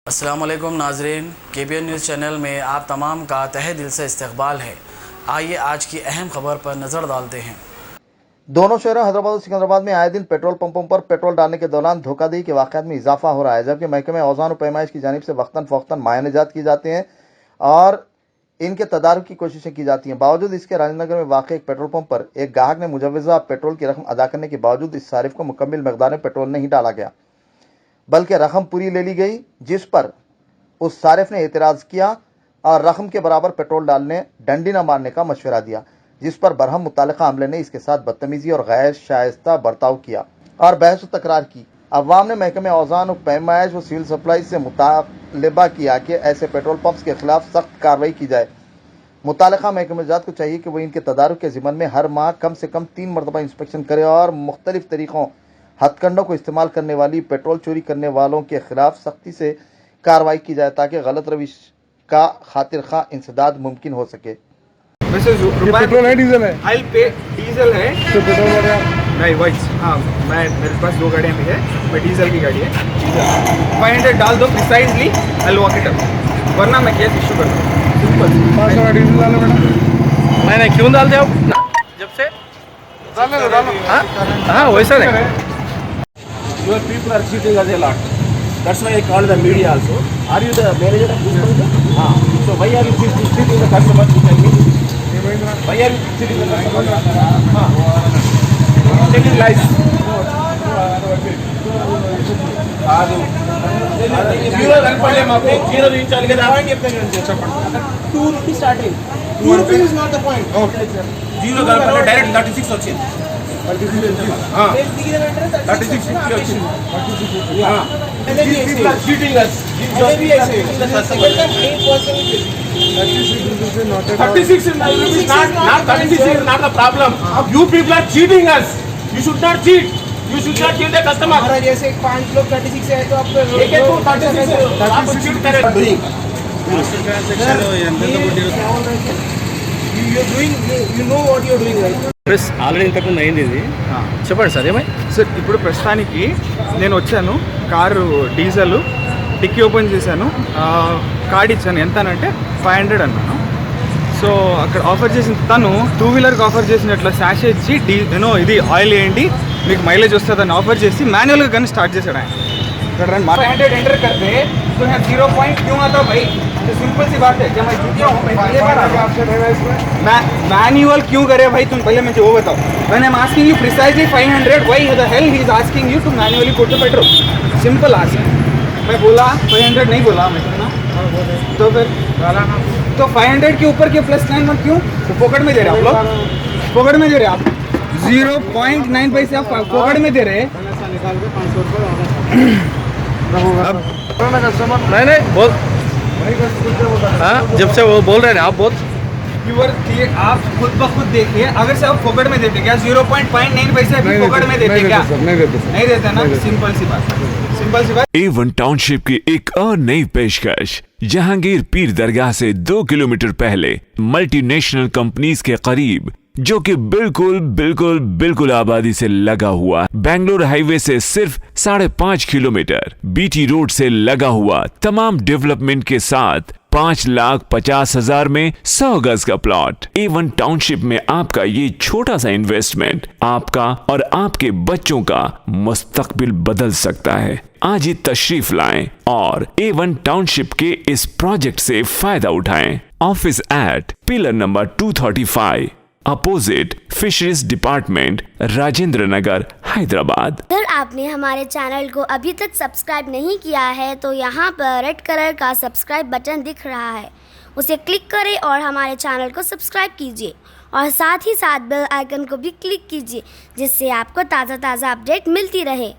अस्सलाम वालेकुम नाजरीन, KBN न्यूज़ चैनल में आप तमाम का तहे दिल से इस्तकबाल है। आइए आज की अहम खबर पर नज़र डालते हैं। दोनों शहरों हैदराबाद और सिकंदराबाद में आए दिन पेट्रोल पंपों पर पेट्रोल डालने के दौरान धोखाधड़ी के वाक़यात में इजाफा हो रहा है, जबकि महकमे औज़ान और पैमाइश की जानिब से वक्तन फ़ौक्तन मायनेजात किए जाते हैं और इनके तदारुक की कोशिशें की जाती हैं। बावजूद इसके राजनगर में वाक़ एक पेट्रोल पंप पर एक गाहक ने मुजव्वज़ा पेट्रोल की रकम अदा करने के बावजूद इस सारिफ को मुकम्मल मकदार में पेट्रोल नहीं डाला गया, बल्कि रकम पूरी ले ली गई, जिस पर उस सारिफ ने एतराज़ किया और रकम के बराबर पेट्रोल डालने डंडी न मारने का मशवरा दिया, जिस पर बरहम मुतालिका अमले ने इसके साथ बदतमीजी और गैर शाइस्ता बर्ताव किया और बहस व तकरार की। अवाम ने महकमे औज़ान और पैमाइश व सिविल सप्लाई से मुतालबा किया कि ऐसे पेट्रोल पंप्स के खिलाफ सख्त कार्रवाई की जाए। मुतालिका महकमेजात को चाहिए कि वह इनके तदारुक के ज़िम्मन में हर माह कम से कम 3 मरतबा इंस्पेक्शन करे और मुख्तलिफ तरीक़ों हथकंडों को इस्तेमाल करने वाली पेट्रोल चोरी करने वालों के खिलाफ सख्ती से कार्रवाई की जाए, ताकि गलत रविश का खातिर खा इंसदाद मुमकिन हो सके। वैसे पेट्रोल है डीजल है? आई पे डीजल है तो पेट्रोल वाला नहीं वाइट। हाँ, मेरे पास 2 गाड़ियाँ भी है, मैं डीजल की गाड़ी है। 500 डाल दो precisely, I walk it up, वरना मैं केस इशू कर दूँ। सिंपल 500 डीजल डालो बेटा। मैंने क्यों डालते हो जब से डालो। हाँ वैसा नहीं। Your people are cheating us a lot. That's why I called the media also. Are you the manager of this company? So why are you cheating the customers? You tell me. Why are you cheating the customers? Taking lies. Zero run पड़े मापे, zero दिन चल के दावा नहीं अपने घर से चपड़। 2 rupees starting. 2 rupees is not the point. Okay. Zero run पड़े direct 36 अच्छे। हाँ 36 अच्छे। हाँ people are cheating us. भी ऐसे 36 is not 36 is not the problem. You people are cheating us. You should not cheat. You should not cheat the customer. हमारा जैसे 5 लोग 36 है तो आप एक तो 36 है, आप cheat कर रहे हैं. you know what you're doing right. Plus already ఇంతకుముందు అయింది ఇది. చెప్పండి సార్ ఏమై సార్ ఇప్పుడు ప్రస్తుతానికి నేను వచ్చాను, కారు డీజల్ డిక్కీ ఓపెన్ చేశాను, కార్డ్ ఇచ్చాను, ఎంత అంటే 500 అన్నాను. సో అక్కడ ఆఫర్ చేసిన తను 2 వీలర్కి ఆఫర్ చేసినట్లు శాషే ఇచ్చి ఇది ఆయిల్ వేయండి మీకు మైలేజ్ వస్తుందని ఆఫర్ చేసి మాన్యువల్గా కానీ స్టార్ట్ చేశాడు ఆయన. ఇక్కడ 500 एंटर करते तो यहाँ 0 पॉइंट क्यों आता भाई? तो सिंपल सी बात है, क्या मैं चूतिया हूँ? मैं मैनुअल क्यों करे भाई? तुम पहले मुझे वो बताओ. When I'm asking you precisely 500, why the hell he is asking you to manually put the petrol? Simple ask. मैं बोला 500 नहीं बोला मैं ना, तो फिर तो 500 के ऊपर के प्लस 9 मत क्यों? तो पॉकेट में दे रहे आप लोग, पॉकेट में दे रहे आप 0.9 पैसे आप पॉकेट में दे रहे. अब नहीं बोल. हाँ जब से वो बोल रहे हैं आप बोल. आप खुद ब खुद देखिए, अगर से आप पॉकेट में देते क्या 0.9 पैसे अभी पॉकेट में देते क्या? नहीं देते ना. सिंपल सी बात. A1 टाउनशिप की एक और नई पेशकश. जहांगीर पीर दरगाह से 2 किलोमीटर पहले मल्टीनेशनल कंपनीज के करीब, जो कि बिल्कुल आबादी से लगा हुआ, बेंगलोर हाईवे से सिर्फ 5.5 किलोमीटर, बीटी रोड से लगा हुआ, तमाम डेवलपमेंट के साथ 5,50,000 में 100 गज का प्लॉट. A1 टाउनशिप में आपका ये छोटा सा इन्वेस्टमेंट आपका और आपके बच्चों का मुस्तकबिल बदल सकता है. आज ही तशरीफ लाएं और A1 टाउनशिप के इस प्रोजेक्ट से फायदा उठाएं. Office at pillar number 235 opposite fisheries department, Rajendra Nagar, Hyderabad. अगर आपने हमारे चैनल को अभी तक सब्सक्राइब नहीं किया है तो यहाँ पर रेड कलर का सब्सक्राइब बटन दिख रहा है, उसे क्लिक करें और हमारे चैनल को सब्सक्राइब कीजिए और साथ ही साथ बेल आइकन को भी क्लिक कीजिए, जिससे आपको ताज़ा अपडेट मिलती रहे.